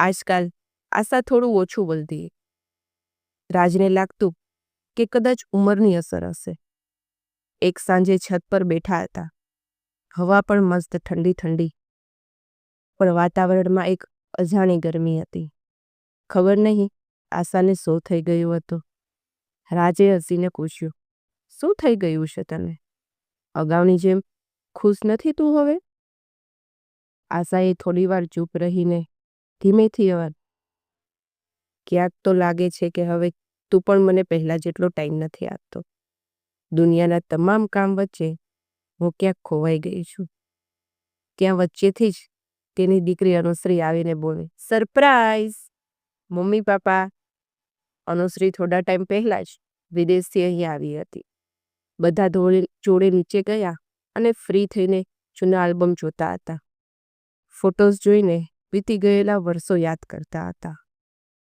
આજકાલ આશા થોડું ઓછું બોલતી. રાજને લાગતું કે કદાચ ઉંમરની અસર હશે. એક સાંજે છત પર બેઠા હતા. હવા પણ મસ્ત ઠંડી ઠંડી, પણ વાતાવરણમાં એક અજાણી ગરમી હતી. ખબર નહીં આશાને શું થઈ ગયું હતું. રાજે હસીને પૂછ્યું, શું થઈ ગયું છે તને? અગાઉની જેમ ખુશ નથી તું હવે? આશાએ થોડી વાર ચૂપ રહીને ધીમેથી અવાજ, ક્યાંક તો લાગે છે કે હવે તું પણ મને પહેલા જેટલો ટાઈમ નથી આપતો. દુનિયાના તમામ કામ વચ્ચે હું ક્યાંક ખોવાઈ ગઈ છું. ત્યાં વચ્ચેથી જ તેની દીકરી અનુશ્રી આવીને બોલે, સરપ્રાઈઝ! Mummy papa! અનુશ્રી થોડા ટાઈમ પહેલા જ વિદેશથી અહીં આવી હતી. બધા જોડે નીચે ગયા અને ફ્રી થઈને જૂના આલ્બમ જોતા હતા. ફોટોઝ જોઈને વીતી ગયેલા વર્ષો યાદ કરતા હતા.